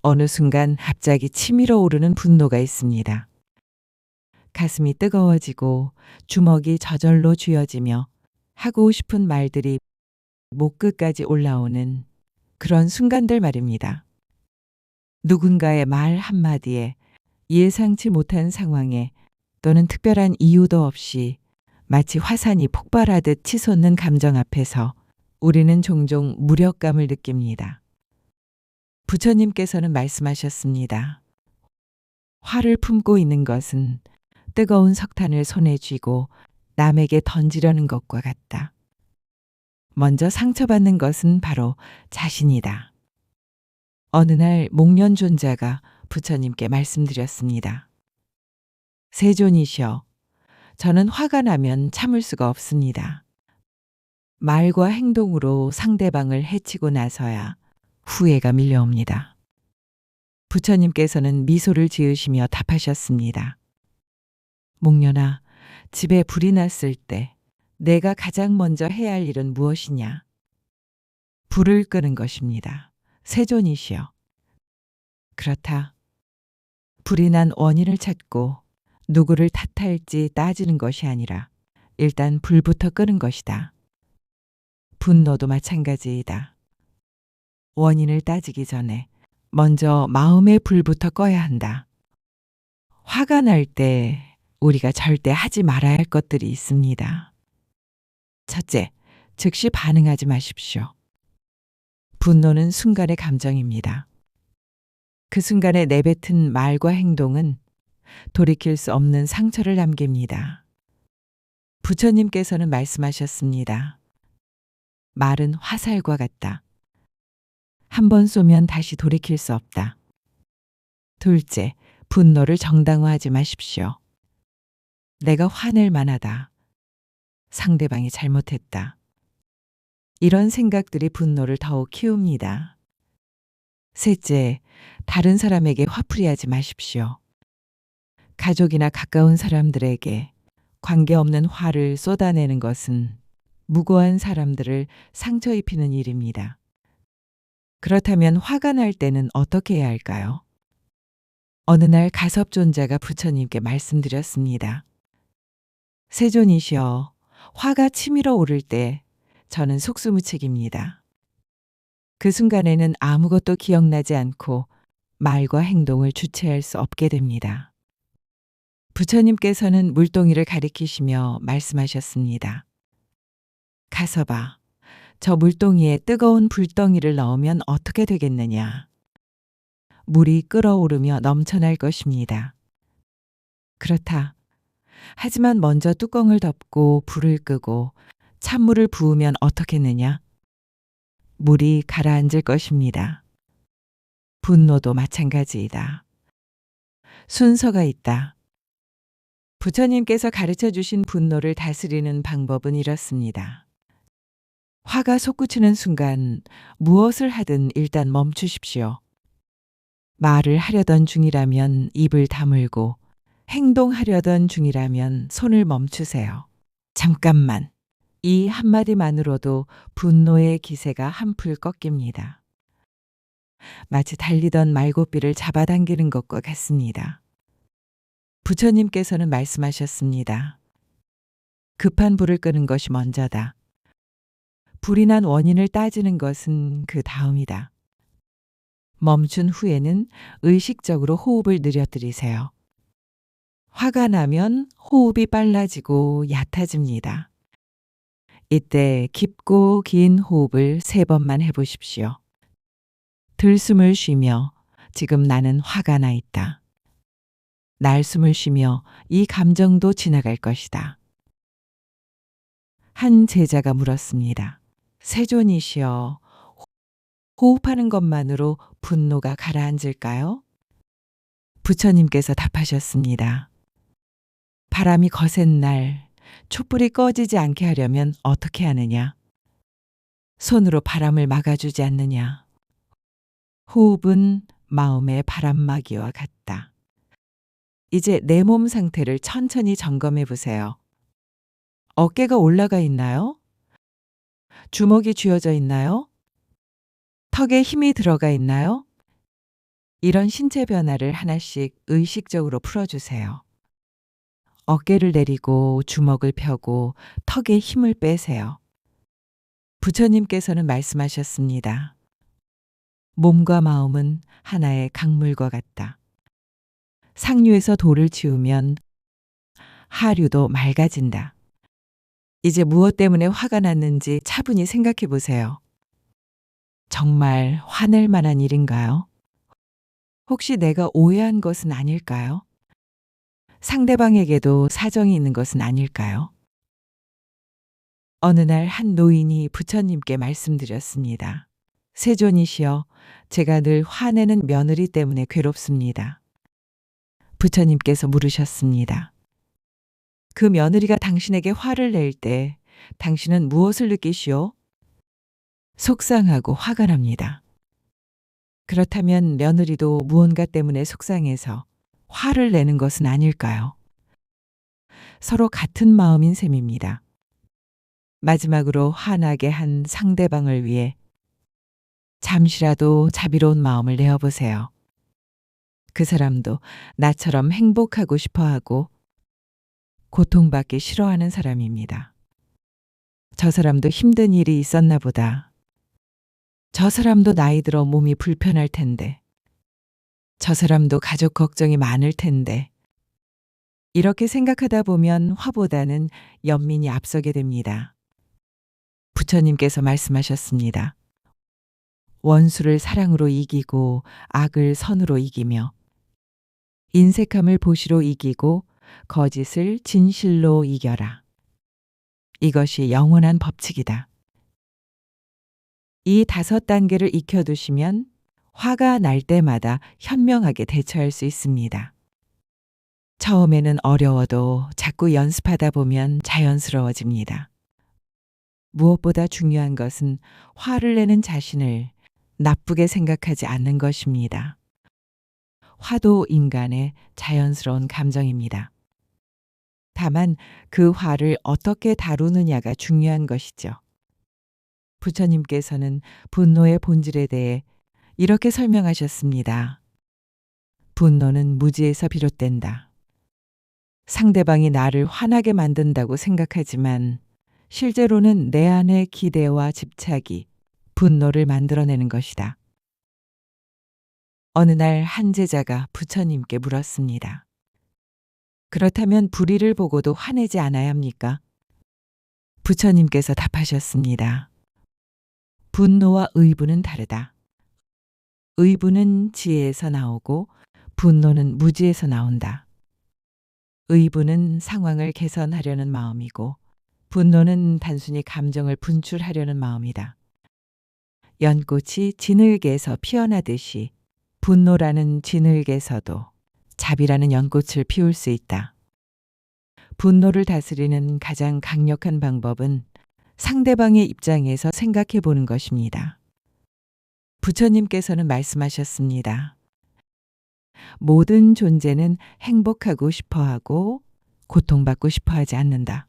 어느 순간 갑자기 치밀어 오르는 분노가 있습니다. 가슴이 뜨거워지고 주먹이 저절로 쥐어지며 하고 싶은 말들이 목끝까지 올라오는 그런 순간들 말입니다. 누군가의 말 한마디에 예상치 못한 상황에 또는 특별한 이유도 없이 마치 화산이 폭발하듯 치솟는 감정 앞에서 우리는 종종 무력감을 느낍니다. 부처님께서는 말씀하셨습니다. 화를 품고 있는 것은 뜨거운 석탄을 손에 쥐고 남에게 던지려는 것과 같다. 먼저 상처받는 것은 바로 자신이다. 어느 날 목련존자가 부처님께 말씀드렸습니다. 세존이시여, 저는 화가 나면 참을 수가 없습니다. 말과 행동으로 상대방을 해치고 나서야 후회가 밀려옵니다. 부처님께서는 미소를 지으시며 답하셨습니다. 목련아, 집에 불이 났을 때 내가 가장 먼저 해야 할 일은 무엇이냐? 불을 끄는 것입니다. 세존이시여. 그렇다. 불이 난 원인을 찾고 누구를 탓할지 따지는 것이 아니라 일단 불부터 끄는 것이다. 분노도 마찬가지이다. 원인을 따지기 전에 먼저 마음의 불부터 꺼야 한다. 화가 날 때 우리가 절대 하지 말아야 할 것들이 있습니다. 첫째, 즉시 반응하지 마십시오. 분노는 순간의 감정입니다. 그 순간에 내뱉은 말과 행동은 돌이킬 수 없는 상처를 남깁니다. 부처님께서는 말씀하셨습니다. 말은 화살과 같다. 한 번 쏘면 다시 돌이킬 수 없다. 둘째, 분노를 정당화하지 마십시오. 내가 화낼 만하다. 상대방이 잘못했다. 이런 생각들이 분노를 더욱 키웁니다. 셋째, 다른 사람에게 화풀이하지 마십시오. 가족이나 가까운 사람들에게 관계없는 화를 쏟아내는 것은 무고한 사람들을 상처 입히는 일입니다. 그렇다면 화가 날 때는 어떻게 해야 할까요? 어느 날 가섭존자가 부처님께 말씀드렸습니다. 세존이시여, 화가 치밀어 오를 때 저는 속수무책입니다. 그 순간에는 아무것도 기억나지 않고 말과 행동을 주체할 수 없게 됩니다. 부처님께서는 물동이를 가리키시며 말씀하셨습니다. 가서봐, 저 물동이에 뜨거운 불덩이를 넣으면 어떻게 되겠느냐? 물이 끓어오르며 넘쳐날 것입니다. 그렇다. 하지만 먼저 뚜껑을 덮고 불을 끄고 찬물을 부으면 어떻겠느냐? 물이 가라앉을 것입니다. 분노도 마찬가지이다. 순서가 있다. 부처님께서 가르쳐 주신 분노를 다스리는 방법은 이렇습니다. 화가 솟구치는 순간 무엇을 하든 일단 멈추십시오. 말을 하려던 중이라면 입을 다물고 행동하려던 중이라면 손을 멈추세요. 잠깐만. 이 한마디만으로도 분노의 기세가 한풀 꺾입니다. 마치 달리던 말고삐를 잡아당기는 것과 같습니다. 부처님께서는 말씀하셨습니다. 급한 불을 끄는 것이 먼저다. 불이 난 원인을 따지는 것은 그 다음이다. 멈춘 후에는 의식적으로 호흡을 느려뜨리세요. 화가 나면 호흡이 빨라지고 얕아집니다. 이때 깊고 긴 호흡을 3번만 해보십시오. 들숨을 쉬며 지금 나는 화가 나 있다. 날숨을 쉬며 이 감정도 지나갈 것이다. 한 제자가 물었습니다. 세존이시여, 호흡하는 것만으로 분노가 가라앉을까요? 부처님께서 답하셨습니다. 바람이 거센 날 촛불이 꺼지지 않게 하려면 어떻게 하느냐? 손으로 바람을 막아주지 않느냐? 호흡은 마음의 바람막이와 같다. 이제 내 몸 상태를 천천히 점검해 보세요. 어깨가 올라가 있나요? 주먹이 쥐어져 있나요? 턱에 힘이 들어가 있나요? 이런 신체 변화를 하나씩 의식적으로 풀어주세요. 어깨를 내리고 주먹을 펴고 턱에 힘을 빼세요. 부처님께서는 말씀하셨습니다. 몸과 마음은 하나의 강물과 같다. 상류에서 돌을 치우면 하류도 맑아진다. 이제 무엇 때문에 화가 났는지 차분히 생각해 보세요. 정말 화낼 만한 일인가요? 혹시 내가 오해한 것은 아닐까요? 상대방에게도 사정이 있는 것은 아닐까요? 어느 날 한 노인이 부처님께 말씀드렸습니다. 세존이시여, 제가 늘 화내는 며느리 때문에 괴롭습니다. 부처님께서 물으셨습니다. 그 며느리가 당신에게 화를 낼 때 당신은 무엇을 느끼시오? 속상하고 화가 납니다. 그렇다면 며느리도 무언가 때문에 속상해서 화를 내는 것은 아닐까요? 서로 같은 마음인 셈입니다. 마지막으로 화나게 한 상대방을 위해 잠시라도 자비로운 마음을 내어보세요. 그 사람도 나처럼 행복하고 싶어 하고 고통받기 싫어하는 사람입니다. 저 사람도 힘든 일이 있었나 보다. 저 사람도 나이 들어 몸이 불편할 텐데. 저 사람도 가족 걱정이 많을 텐데. 이렇게 생각하다 보면 화보다는 연민이 앞서게 됩니다. 부처님께서 말씀하셨습니다. 원수를 사랑으로 이기고 악을 선으로 이기며 인색함을 보시로 이기고 거짓을 진실로 이겨라. 이것이 영원한 법칙이다. 이 5단계를 익혀두시면 화가 날 때마다 현명하게 대처할 수 있습니다. 처음에는 어려워도 자꾸 연습하다 보면 자연스러워집니다. 무엇보다 중요한 것은 화를 내는 자신을 나쁘게 생각하지 않는 것입니다. 화도 인간의 자연스러운 감정입니다. 다만 그 화를 어떻게 다루느냐가 중요한 것이죠. 부처님께서는 분노의 본질에 대해 이렇게 설명하셨습니다. 분노는 무지에서 비롯된다. 상대방이 나를 화나게 만든다고 생각하지만 실제로는 내 안의 기대와 집착이 분노를 만들어내는 것이다. 어느 날 한 제자가 부처님께 물었습니다. 그렇다면 불의를 보고도 화내지 않아야 합니까? 부처님께서 답하셨습니다. 분노와 의분은 다르다. 의분은 지혜에서 나오고 분노는 무지에서 나온다. 의분은 상황을 개선하려는 마음이고 분노는 단순히 감정을 분출하려는 마음이다. 연꽃이 진흙에서 피어나듯이 분노라는 진흙에서도 자비라는 연꽃을 피울 수 있다. 분노를 다스리는 가장 강력한 방법은 상대방의 입장에서 생각해 보는 것입니다. 부처님께서는 말씀하셨습니다. 모든 존재는 행복하고 싶어 하고 고통받고 싶어 하지 않는다.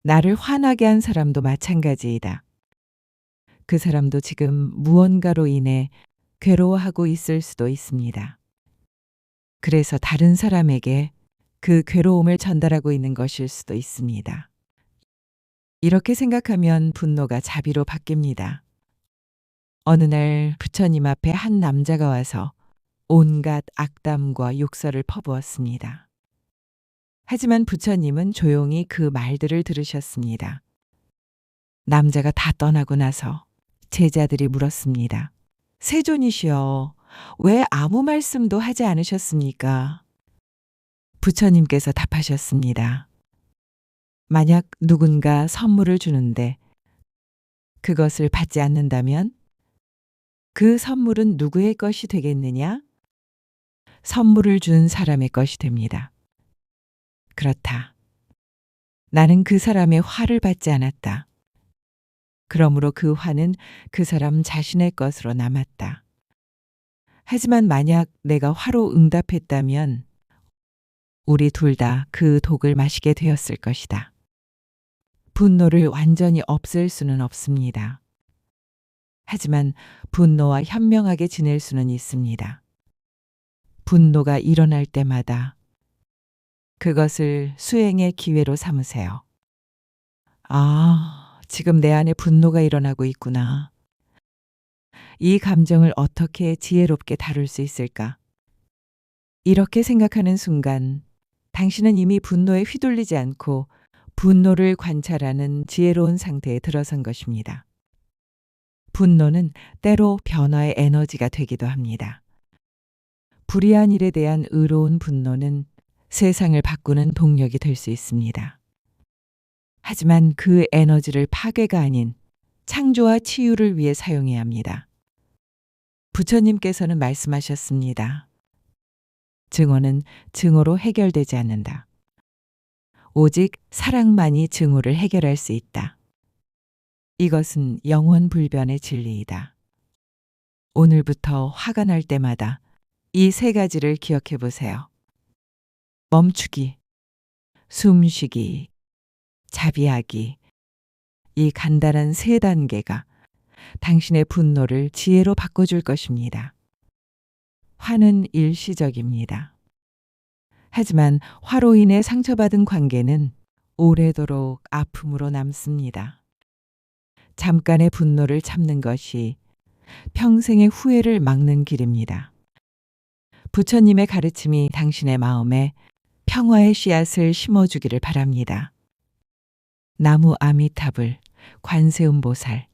나를 화나게 한 사람도 마찬가지이다. 그 사람도 지금 무언가로 인해 괴로워하고 있을 수도 있습니다. 그래서 다른 사람에게 그 괴로움을 전달하고 있는 것일 수도 있습니다. 이렇게 생각하면 분노가 자비로 바뀝니다. 어느 날 부처님 앞에 한 남자가 와서 온갖 악담과 욕설을 퍼부었습니다. 하지만 부처님은 조용히 그 말들을 들으셨습니다. 남자가 다 떠나고 나서 제자들이 물었습니다. 세존이시여, 왜 아무 말씀도 하지 않으셨습니까? 부처님께서 답하셨습니다. 만약 누군가 선물을 주는데 그것을 받지 않는다면 그 선물은 누구의 것이 되겠느냐? 선물을 준 사람의 것이 됩니다. 그렇다. 나는 그 사람의 화를 받지 않았다. 그러므로 그 화는 그 사람 자신의 것으로 남았다. 하지만 만약 내가 화로 응답했다면 우리 둘 다 그 독을 마시게 되었을 것이다. 분노를 완전히 없앨 수는 없습니다. 하지만 분노와 현명하게 지낼 수는 있습니다. 분노가 일어날 때마다 그것을 수행의 기회로 삼으세요. 아, 지금 내 안에 분노가 일어나고 있구나. 이 감정을 어떻게 지혜롭게 다룰 수 있을까? 이렇게 생각하는 순간 당신은 이미 분노에 휘둘리지 않고 분노를 관찰하는 지혜로운 상태에 들어선 것입니다. 분노는 때로 변화의 에너지가 되기도 합니다. 불이한 일에 대한 의로운 분노는 세상을 바꾸는 동력이 될 수 있습니다. 하지만 그 에너지를 파괴가 아닌 창조와 치유를 위해 사용해야 합니다. 부처님께서는 말씀하셨습니다. 증오는 증오로 해결되지 않는다. 오직 사랑만이 증오를 해결할 수 있다. 이것은 영원불변의 진리이다. 오늘부터 화가 날 때마다 이 세 가지를 기억해 보세요. 멈추기, 숨쉬기, 자비하기. 이 간단한 세 단계가 당신의 분노를 지혜로 바꿔줄 것입니다. 화는 일시적입니다. 하지만 화로 인해 상처받은 관계는 오래도록 아픔으로 남습니다. 잠깐의 분노를 참는 것이 평생의 후회를 막는 길입니다. 부처님의 가르침이 당신의 마음에 평화의 씨앗을 심어주기를 바랍니다. 나무 아미타불 관세음보살